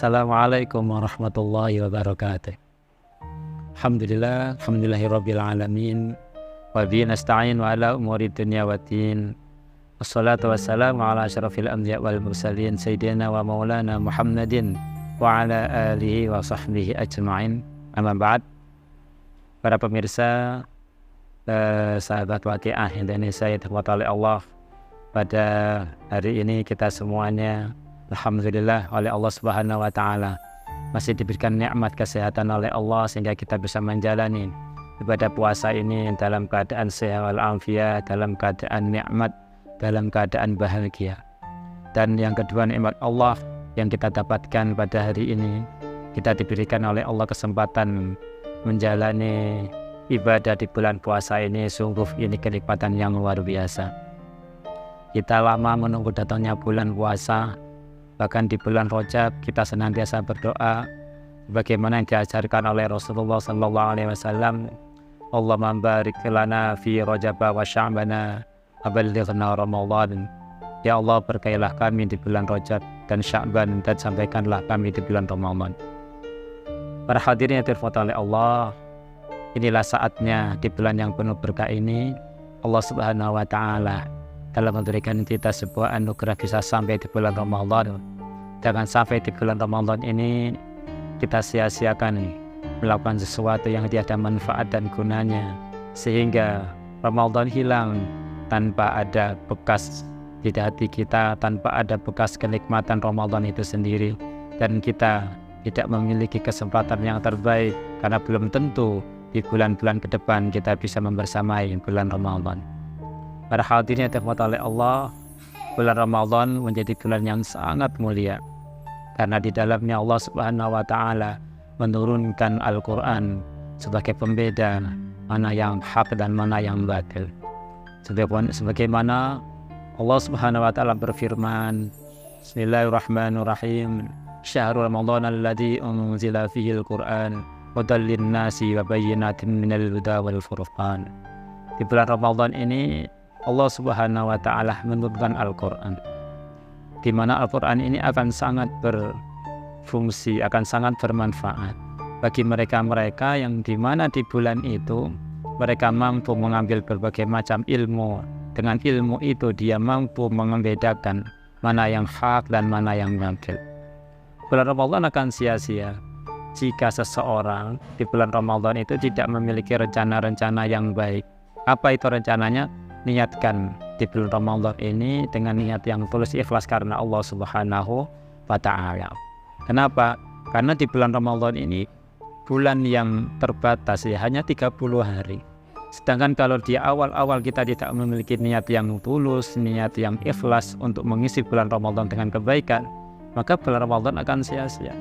Assalamualaikum warahmatullahi wabarakatuh. Alhamdulillahirabbil alamin. Wa bihi nasta'in wa ala umuri dunya waddin. Wassalatu wassalamu ala asyrafil anbiya wal mursalin sayyidina wa maulana Muhammadin wa ala alihi wa sahbihi ajma'in. Amma ba'd. Para pemirsa, sahabat Waqiah Indonesia yang dirahmati oleh Allah, pada hari ini kita semuanya alhamdulillah oleh Allah Subhanahu wa taala masih diberikan nikmat kesehatan oleh Allah sehingga kita bisa menjalani ibadah puasa ini dalam keadaan sehat walafiat, dalam keadaan nikmat, dalam keadaan bahagia. Dan yang kedua, nikmat Allah yang kita dapatkan pada hari ini, kita diberikan oleh Allah kesempatan menjalani ibadah di bulan puasa ini. Sungguh ini kenikmatan yang luar biasa. Kita lama menunggu datangnya bulan puasa. Bahkan di bulan Rajab kita senantiasa berdoa bagaimana yang diajarkan oleh Rasulullah SAW. Allahumma barik lana fi Rajab wa Sya'bana wa ballighna Ramadan. Ya Allah, berkailah kami di bulan Rajab dan Sya'ban, dan sampaikanlah kami di bulan Ramadan. Para hadirin yang dirahmati oleh Allah, inilah saatnya di bulan yang penuh berkah ini Allah Subhanahu wa taala dalam memberikan kita sebuah anugerah bisa sampai di bulan Ramadan. Jangan sampai di bulan Ramadan ini kita sia-siakan melakukan sesuatu yang tiada manfaat dan gunanya, sehingga Ramadan hilang tanpa ada bekas di hati kita, tanpa ada bekas kenikmatan Ramadan itu sendiri, dan kita tidak memiliki kesempatan yang terbaik karena belum tentu di bulan-bulan ke depan kita bisa membersamai bulan Ramadan. Para hadirin yang dirahmati oleh Allah, bulan Ramadan menjadi bulan yang sangat mulia karena di dalamnya Allah Subhanahu wa taala menurunkan Al-Qur'an sebagai pembeda mana yang hak dan mana yang batil. Sebagaimana Allah Subhanahu wa taala berfirman, Bismillahirrahmanirrahim. Syahrul Ramadan alladzi unzila fihi al-Qur'an hudan lin-nasi wa bayyinatin minal huda wal furqan. Di bulan Ramadan ini Allah Subhanahu wa taala menurunkan Al-Qur'an, di mana Al-Qur'an ini akan sangat berfungsi, akan sangat bermanfaat bagi mereka-mereka yang di mana di bulan itu mereka mampu mengambil berbagai macam ilmu. Dengan ilmu itu dia mampu membedakan mana yang hak dan mana yang batil. Bulan Ramadan akan sia-sia jika seseorang di bulan Ramadan itu tidak memiliki rencana-rencana yang baik. Apa itu rencananya? Niatkan di bulan Ramadan ini dengan niat yang tulus ikhlas karena Allah Subhanahu wa taala. Kenapa? Karena di bulan Ramadan ini bulan yang terbatas ya, hanya 30 hari. Sedangkan kalau di awal-awal kita tidak memiliki niat yang tulus, niat yang ikhlas untuk mengisi bulan Ramadan dengan kebaikan, maka bulan Ramadan akan sia-sia.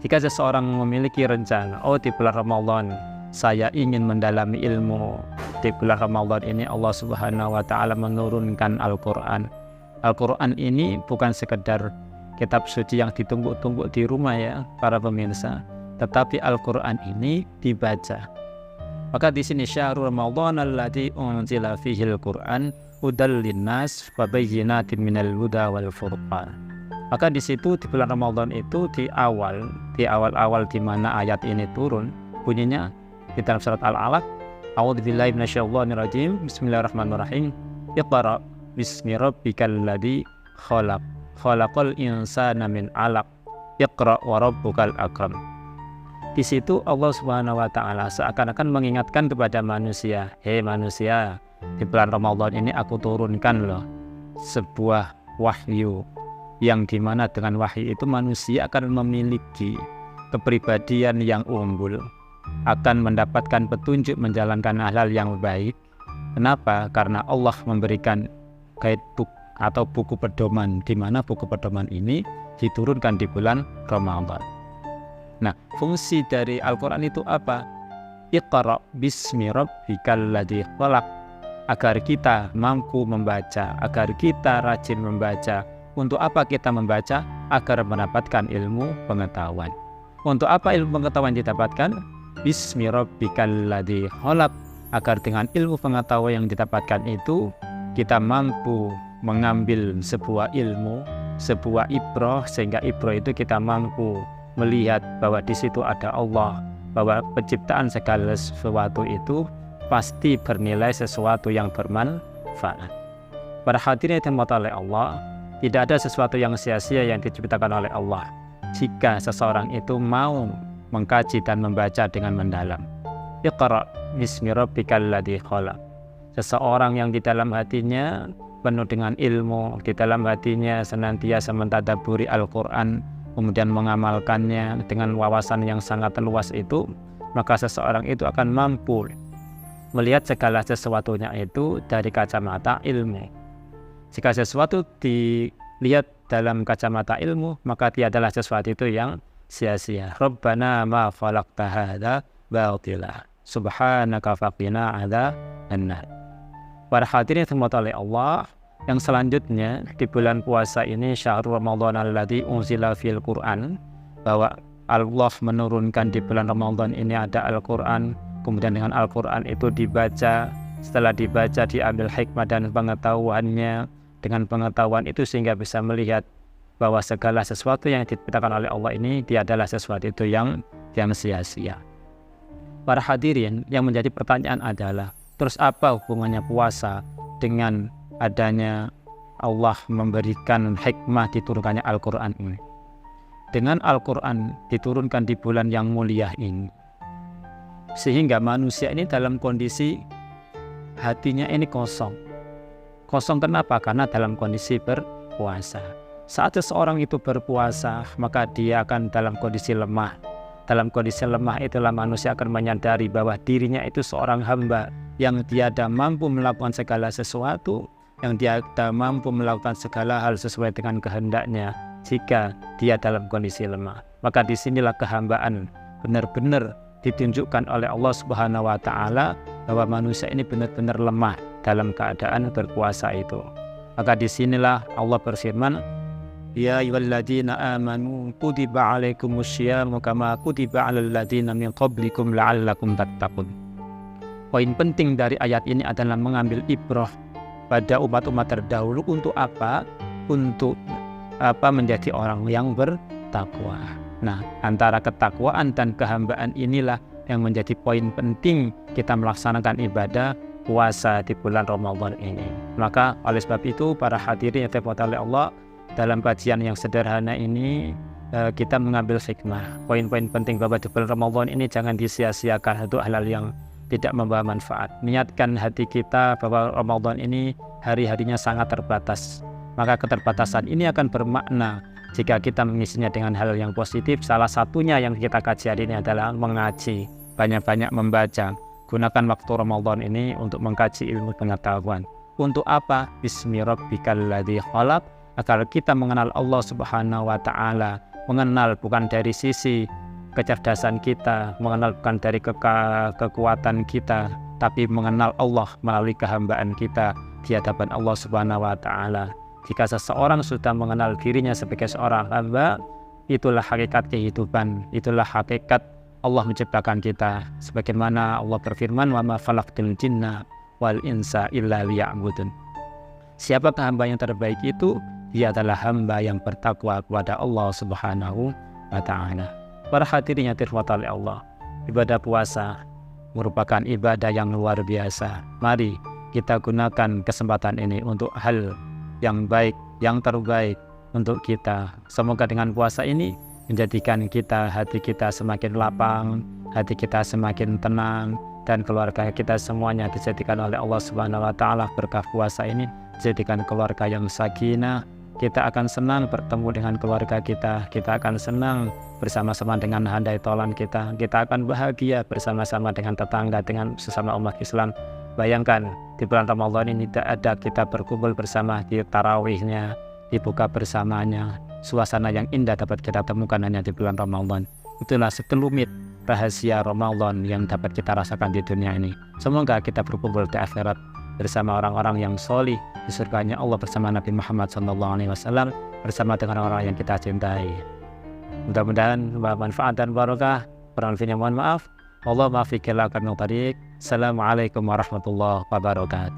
Jika seseorang memiliki rencana, di bulan Ramadan saya ingin mendalami ilmu, di bulan Ramadan ini Allah Subhanahu wa taala menurunkan Al-Qur'an. Al-Qur'an ini bukan sekedar kitab suci yang ditunggu-tunggu di rumah ya para pemirsa, tetapi Al-Qur'an ini dibaca. Maka di sini syahrul Ramadan alladzi unzila fihi al-Qur'an hudal linnas wa bayyinatin minal huda wal furqan. Maka di situ di bulan Ramadan itu di awal-awal di mana ayat ini turun, bunyinya di dalam surat Al-Alaq, A'udzubillahi minasyaitonirrajim. Bismillahirrahmanirrahim. Iqra bismi rabbikal ladzi khalaq. Khalaqal insana min 'alaq. Iqra wa rabbukal akram. Di situ Allah Subhanahu wa taala seakan-akan mengingatkan kepada manusia, "Hei manusia, di bulan Ramadan ini aku turunkan loh sebuah wahyu yang dimana dengan wahyu itu manusia akan memiliki kepribadian yang unggul, akan mendapatkan petunjuk menjalankan hal-hal yang baik." Kenapa? Karena Allah memberikan guidebook atau buku pedoman, di mana buku pedoman ini diturunkan di bulan Ramadan. Nah, fungsi dari Al-Quran itu apa? Iqra bismi rabbikal ladzi khalaq, agar kita mampu membaca, agar kita rajin membaca. Untuk apa kita membaca? Agar mendapatkan ilmu pengetahuan. Untuk apa ilmu pengetahuan didapatkan? Bismi rabbikal ladzi khalaq, agar dengan ilmu pengetahuan yang didapatkan itu kita mampu mengambil sebuah ilmu sebuah ibrah, sehingga ibrah itu kita mampu melihat bahwa di situ ada Allah, bahwa penciptaan segala sesuatu itu pasti bernilai sesuatu yang bermanfaat. Para hadirin yang dirahmati oleh Allah, tidak ada sesuatu yang sia-sia yang diciptakan oleh Allah jika seseorang itu mau mengkaji dan membaca dengan mendalam. Iqra bismi rabbikal ladzi khalaq. Seseorang yang di dalam hatinya penuh dengan ilmu, di dalam hatinya senantiasa mentadabburi Al-Quran, kemudian mengamalkannya dengan wawasan yang sangat luas itu, maka seseorang itu akan mampu melihat segala sesuatunya itu dari kacamata ilmu. Jika sesuatu dilihat dalam kacamata ilmu, maka tiadalah sesuatu itu yang sia-sia. Rabbana ma khalaqta hadza batila subhanaka faqina adzabannar. Para hadirin yang dirahmati oleh Allah, yang selanjutnya di bulan puasa ini syahrul Ramadan alladzi unzila fil Qur'an, bahwa Allah menurunkan di bulan Ramadan ini ada Al-Quran, kemudian dengan Al-Quran itu dibaca, setelah dibaca diambil hikmah dan pengetahuannya, dengan pengetahuan itu sehingga bisa melihat bahwa segala sesuatu yang diciptakan oleh Allah ini tiadalah sesuatu itu yang sia-sia. Para hadirin, yang menjadi pertanyaan adalah, terus apa hubungannya puasa dengan adanya Allah memberikan hikmah diturunkannya Al-Quran ini? Dengan Al-Quran diturunkan di bulan yang mulia ini, sehingga manusia ini dalam kondisi hatinya ini kosong. Kosong kenapa? Karena dalam kondisi berpuasa. Saat seseorang itu berpuasa, maka dia akan dalam kondisi lemah. Dalam kondisi lemah itulah manusia akan menyadari bahwa dirinya itu seorang hamba yang tiada mampu melakukan segala sesuatu, yang tiada mampu melakukan segala hal sesuai dengan kehendaknya jika dia dalam kondisi lemah. Maka disinilah kehambaan benar-benar ditunjukkan oleh Allah Subhanahu wa Ta'ala, bahwa manusia ini benar-benar lemah dalam keadaan berpuasa itu. Maka disinilah Allah berfirman, ya ayyuhalladzina amanu kutiba alaikumusyiyamu kama kutiba alal ladzina min qablikum la'allakum tattaqun. Poin penting dari ayat ini adalah mengambil ibrah pada umat-umat terdahulu. Untuk apa? Untuk menjadi orang yang bertakwa. Nah, antara ketakwaan dan kehambaan inilah yang menjadi poin penting kita melaksanakan ibadah puasa di bulan Ramadan ini. Maka oleh sebab itu, para hadirin yang dirahmati oleh Allah, dalam kajian yang sederhana ini kita mengambil hikmah, poin-poin penting bahwa di bulan Ramadan ini jangan disia-siakan untuk hal-hal yang tidak membawa manfaat. Niatkan hati kita bahwa Ramadan ini hari-harinya sangat terbatas. Maka keterbatasan ini akan bermakna jika kita mengisinya dengan hal yang positif. Salah satunya yang kita kaji hari ini adalah mengaji, banyak-banyak membaca. Gunakan waktu Ramadan ini untuk mengkaji ilmu pengetahuan. Untuk apa? Bismi rabbikal ladzi khalaq, agar kita mengenal Allah Subhanahu wa Ta'ala, mengenal bukan dari sisi kecerdasan kita, mengenal bukan dari kekuatan kita, tapi mengenal Allah melalui kehambaan kita di hadapan Allah Subhanahu wa Ta'ala. Jika seseorang sudah mengenal dirinya sebagai seorang hamba, itulah hakikat kehidupan, itulah hakikat Allah menciptakan kita. Sebagaimana Allah berfirman, wa ma khalaqtul jinna wal insa illa liya'budun. Siapakah hamba yang terbaik itu? Dia adalah hamba yang bertakwa kepada Allah Subhanahu wa Ta'ala. Para hadirin yang dirahmati oleh Allah, ibadah puasa merupakan ibadah yang luar biasa. Mari kita gunakan kesempatan ini untuk hal yang baik, yang terbaik untuk kita. Semoga dengan puasa ini menjadikan hati kita semakin lapang, hati kita semakin tenang, dan keluarga kita semuanya dijadikan oleh Allah Subhanahu wa Ta'ala berkah puasa ini dijadikan keluarga yang sakinah. Kita akan senang bertemu dengan keluarga kita akan senang bersama-sama dengan handai tolan kita akan bahagia bersama-sama dengan tetangga, dengan sesama umat Islam. Bayangkan di bulan Ramadan ini tidak ada kita berkumpul bersama di tarawihnya, dibuka bersamanya. Suasana yang indah dapat kita temukan hanya di bulan Ramadan. Itulah sekelumit rahasia Ramadan yang dapat kita rasakan di dunia ini. Semoga kita berkumpul di akhirat bersama orang-orang yang solih di surganya Allah, bersama Nabi Muhammad SAW, bersama dengan orang-orang yang kita cintai. Mudah-mudahan bermanfaat dan barokah. Kurang lebihnya mohon maaf. Allah maafiqillah kami tarik. Assalamualaikum warahmatullahi wabarakatuh.